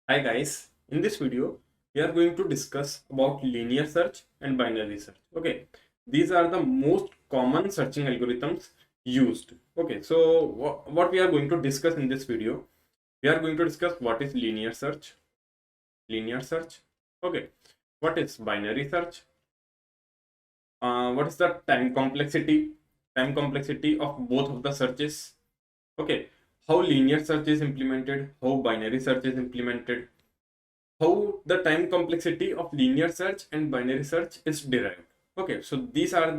Hi guys, in this video we are going to discuss about linear search and binary search. Okay, these are the most common searching algorithms used. Okay, so what we are going to discuss in this video, we are going to discuss what is linear search. Okay, what is binary search, what is the time complexity of both of the searches. Okay, how linear search is implemented, how binary search is implemented, how the time complexity of linear search and binary search is derived. Okay, so these are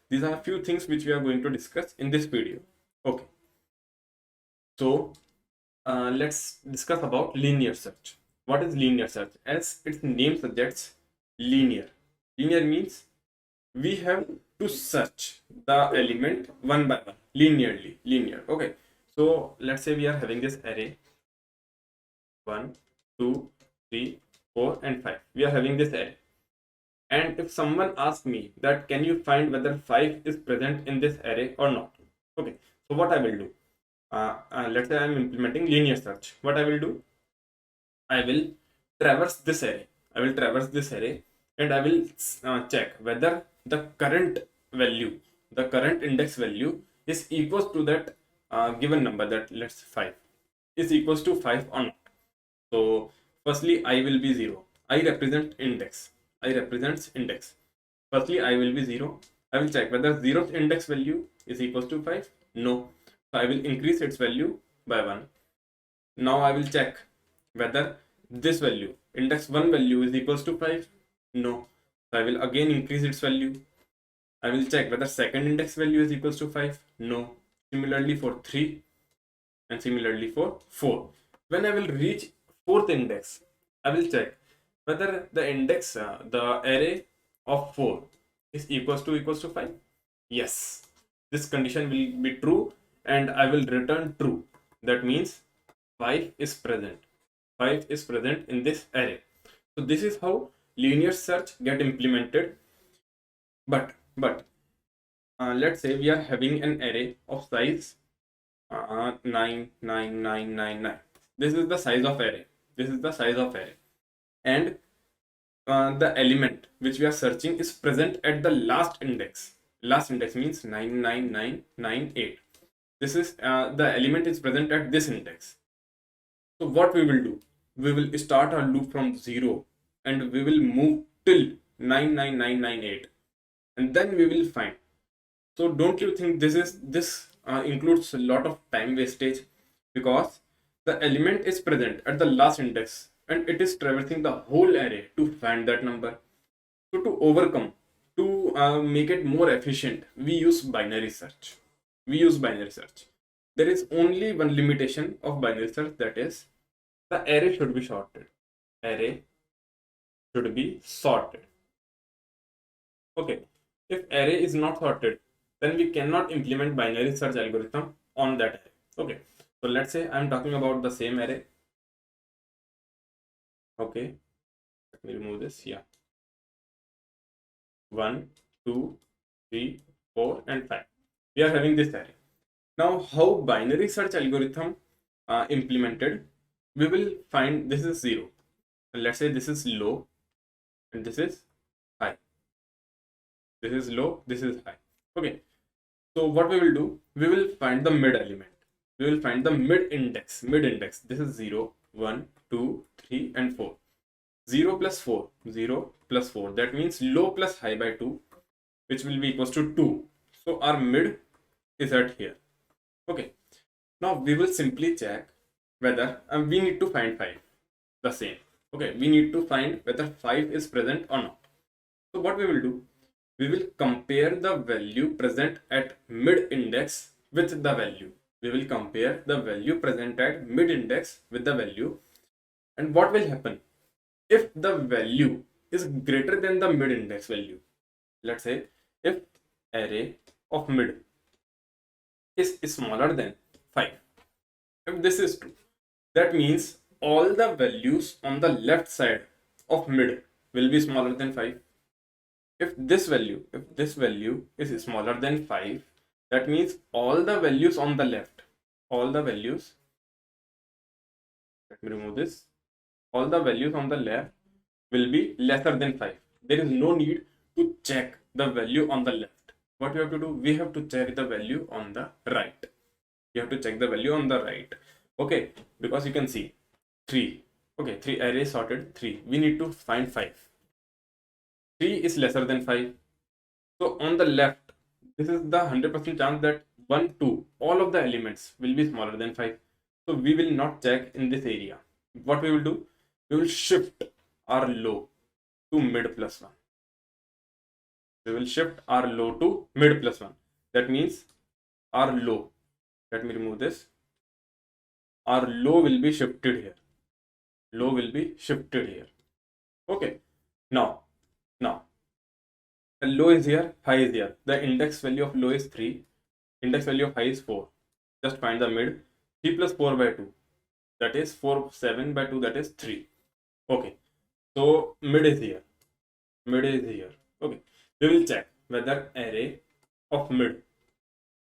a few things which we are going to discuss in this video. Okay, so let's discuss about linear search. What is linear search? As its name suggests, linear. Linear means we have to search the element one by one, linear. Okay, so let's say we are having this array 1, 2, 3, 4, and 5. We are having this array. And if someone asks me that can you find whether 5 is present in this array or not? Okay, so what I will do? Let's say I am implementing linear search. What I will do? I will traverse this array. I will traverse this array and I will check whether the current value, the current index value is equals to that given number, that let's 5 is equals to 5 or not. So firstly, I will be 0. I represent index. I represents index. Firstly, I will be 0. I will check whether 0th index value is equals to 5. No. So I will increase its value by 1. Now I will check whether this value, index 1 value is equals to 5. No. So I will again increase its value. I will check whether second index value is equals to 5. No. Similarly for 3 and similarly for 4. When I will reach fourth index, I will check whether the index, the array of 4 is equals to 5. Yes, this condition will be true and I will return true. That means 5 is present. 5 is present in this array. So this is how linear search get implemented. But let's say we are having an array of size 9, 9, 9, 9, 9. This is the size of array. This is the size of array. And the element which we are searching is present at the last index. Last index means 99998. This is the element is present at this index. So what we will do? We will start our loop from 0 and we will move till 99998 and then we will find. So don't you think this includes a lot of time wastage, because the element is present at the last index and it is traversing the whole array to find that number. So to overcome, to make it more efficient, we use binary search. We use binary search. There is only one limitation of binary search, that is the array should be sorted. Array should be sorted. Okay, if array is not sorted, then we cannot implement binary search algorithm on that array. Okay, so let's say I'm talking about the same array. Okay, let me remove this. Yeah, 1, 2, 3, 4, and 5. We are having this array. Now, how binary search algorithm implemented? We will find this is 0. Let's say this is low and this is high. This is low, this is high. Okay, so what we will do? We will find the mid element. We will find the mid index. This is 0, 1, 2, 3, and 4. 0 plus 4. 0 plus 4. That means low plus high by 2, which will be equals to 2. So our mid is at here. Okay. Now we will simply check whether we need to find 5. The same. Okay. We need to find whether 5 is present or not. So what we will do? We will compare the value present at mid index with the value. We will compare the value present at mid index with the value. And what will happen? If the value is greater than the mid index value, let's say if array of mid is smaller than 5, if this is true, that means all the values on the left side of mid will be smaller than 5. If this value is smaller than 5, that means all the values on the left, all the values, let me remove this, all the values on the left will be lesser than 5. There is no need to check the value on the left. What we have to do, we have to check the value on the right. You have to check the value on the right. Okay, because you can see 3. Okay, 3 array sorted 3. We need to find 5. 3 is lesser than 5. So on the left, this is the 100% chance that 1, 2, all of the elements will be smaller than 5. So we will not check in this area. What we will do, we will shift our low to mid plus 1. We will shift our low to mid plus 1. That means our low, let me remove this. Our low will be shifted here. Low will be shifted here. Okay. Now the low is here, high is here. The index value of low is 3. Index value of high is 4. Just find the mid. 3 plus 4 by 2. That is 4. 7 by 2. That is 3. Okay. So mid is here. Mid is here. Okay. We will check whether array of mid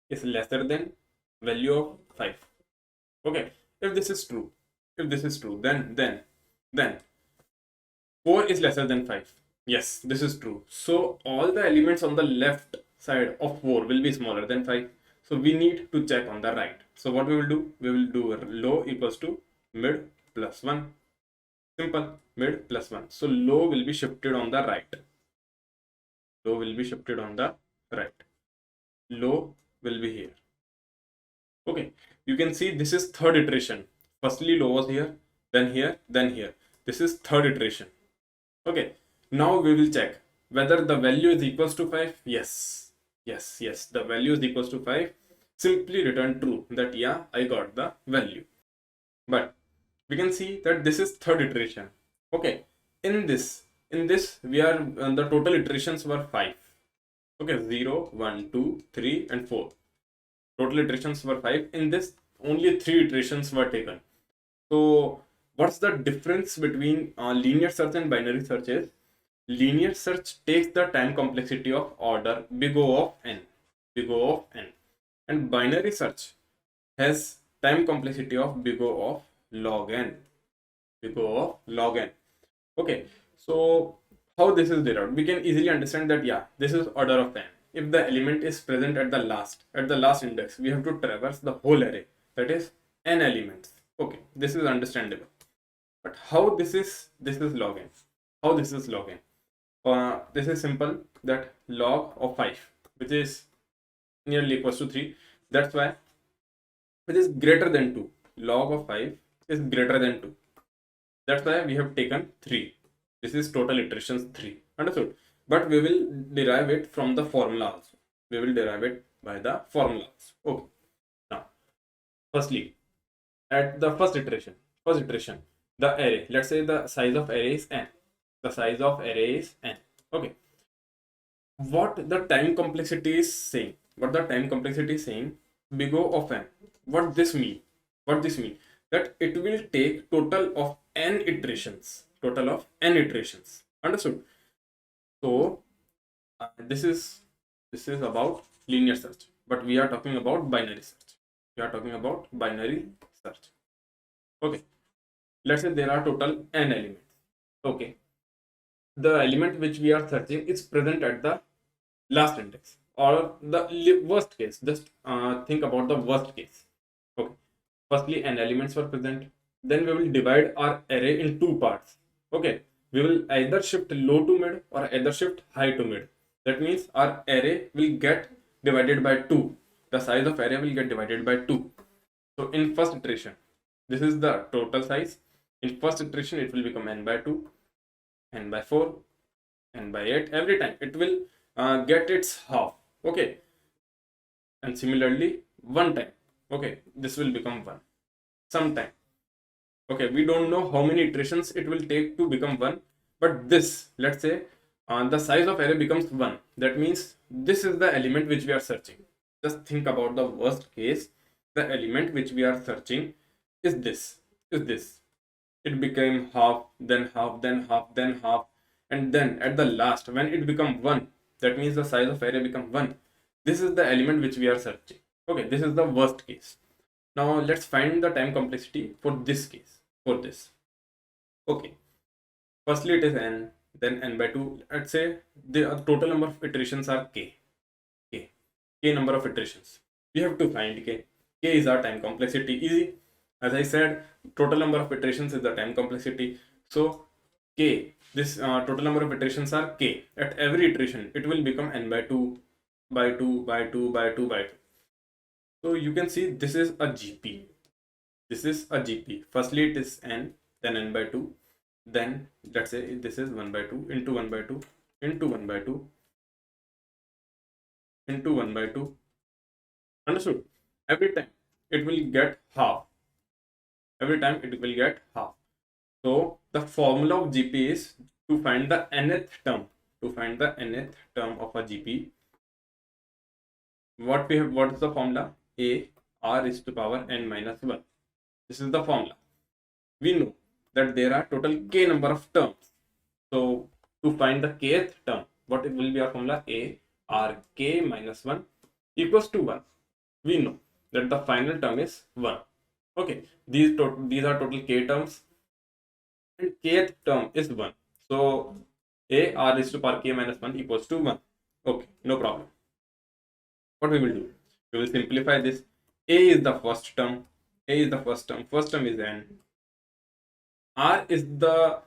is lesser than value of 5. Okay. If this is true, then 4 is lesser than 5. Yes, this is true. So all the elements on the left side of 4 will be smaller than 5. So we need to check on the right. So what we will do? We will do low equals to mid plus 1. Simple. Mid plus 1. So low will be shifted on the right. Low will be shifted on the right. Low will be here. Okay. You can see this is third iteration. Firstly low was here, then here, then here. This is third iteration. Okay. Now we will check whether the value is equals to 5. Yes, the value is equals to 5. Simply return true, that yeah, I got the value. But we can see that this is third iteration. Okay, in this we are the total iterations were 5. Okay, 0, 1, 2, 3 and 4. Total iterations were 5. In this only 3 iterations were taken. So what's the difference between linear search and binary search is, linear search takes the time complexity of order big O of n, and binary search has time complexity of big O of log n, Okay, so how this is derived? We can easily understand that yeah, this is order of n. If the element is present at the last index, we have to traverse the whole array, that is n elements. Okay, this is understandable. But how this is log n? How this is log n? This is simple, that log of 5, which is nearly equals to 3. That's why it is greater than 2. Log of 5 is greater than 2. That's why we have taken 3. This is total iterations 3. Understood? But we will derive it from the formula also. We will derive it by the formula also. Okay. Now, firstly, at the first iteration, the array, let's say the size of array is n. The size of array is n. Okay. What the time complexity is saying? Big O of n. What this mean? That it will take total of n iterations. Understood? So this is about linear search, but we are talking about binary search. Okay. Let's say there are total n elements. Okay. The element which we are searching is present at the last index, or the worst case. Just think about the worst case. Okay. Firstly, n elements were present. Then we will divide our array in 2 parts. Okay. We will either shift low to mid or either shift high to mid. That means our array will get divided by 2. The size of array will get divided by 2. So in first iteration, this is the total size. In first iteration, it will become n by 2. N by 4, n by 8. Every time it will get its half. Okay. And similarly, one time. Okay. This will become 1. Sometime. Okay. We don't know how many iterations it will take to become 1. But this, let's say, the size of array becomes 1. That means this is the element which we are searching. Just think about the worst case. The element which we are searching is this. It became half, then half, then half, then half, and then at the last, when it become 1, that means the size of array become 1. This is the element which we are searching. Okay, this is the worst case. Now let's find the time complexity for this case. For this, Okay, firstly it is n, then n by 2. Let's say the total number of iterations are k number of iterations. We have to find k is our time complexity. Easy. As I said, total number of iterations is the time complexity. So k, this total number of iterations are k. At every iteration it will become n by 2 by 2 by 2 by 2 by 2. So you can see this is a GP. This is a GP. Firstly it is n, then n by 2, then let's say this is 1 by 2 into 1 by 2 into 1 by 2 into 1 by 2. Understood? Every time it will get half. Every time it will get half. So the formula of GP is to find the nth term. To find the nth term of a GP, what we have, what is the formula? A r is to power n minus 1. This is the formula. We know that there are total k number of terms. So to find the kth term, what will be our formula? A r k minus 1 equals to 1. We know that the final term is 1. Okay, these are total k terms, and kth term is 1. So a r is to power k minus 1 equals to 1. Okay, no problem. What we will do? We will simplify this. A is the first term. A is the first term. First term is n. R is the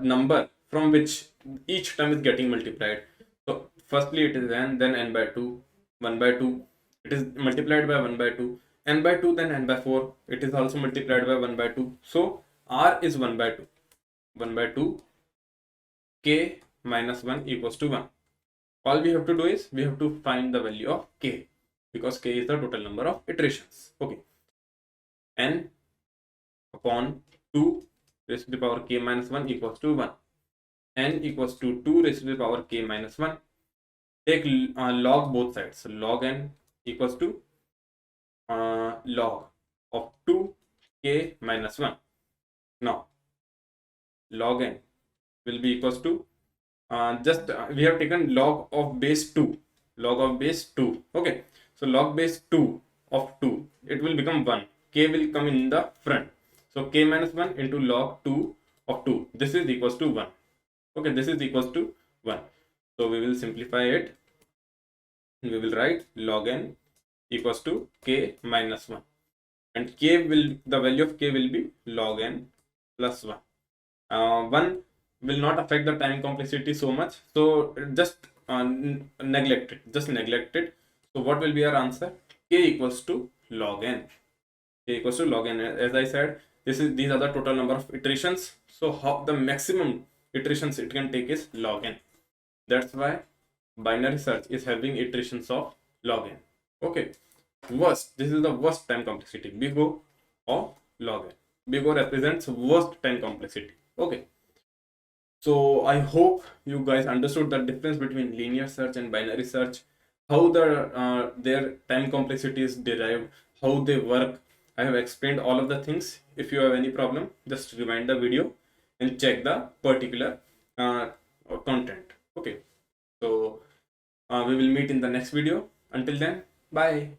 number from which each term is getting multiplied. So firstly it is n, then n by 2, 1 by 2. It is multiplied by 1 by 2. N by 2, then n by 4. It is also multiplied by 1 by 2. So R is 1 by 2. 1 by 2 k minus 1 equals to 1. All we have to do is we have to find the value of k, because k is the total number of iterations. Okay, n upon 2 raised to the power k minus 1 equals to 1. N equals to 2 raised to the power k minus 1. Take log both sides. So log n equals to log of 2k minus 1. Now log n will be equals to we have taken log of base 2. Log of base 2. Okay, so log base 2 of 2, it will become 1. K will come in the front. So k minus 1 into log 2 of 2. This is equals to 1. Okay, this is equals to 1. So we will simplify it. We will write log n equals to k minus 1. And the value of k will be log n plus 1. 1 will not affect the time complexity so much. So just neglect it. Just neglect it. So what will be our answer? K equals to log n. K equals to log n. As I said, these are the total number of iterations. So how the maximum iterations it can take is log n. That's why binary search is having iterations of log n. Okay, worst. This is the worst time complexity. Big O of log n. Big O represents worst time complexity. Okay. So I hope you guys understood the difference between linear search and binary search, how their time complexity is derived, how they work. I have explained all of the things. If you have any problem, just rewind the video and check the particular content. Okay, so we will meet in the next video. Until then, bye.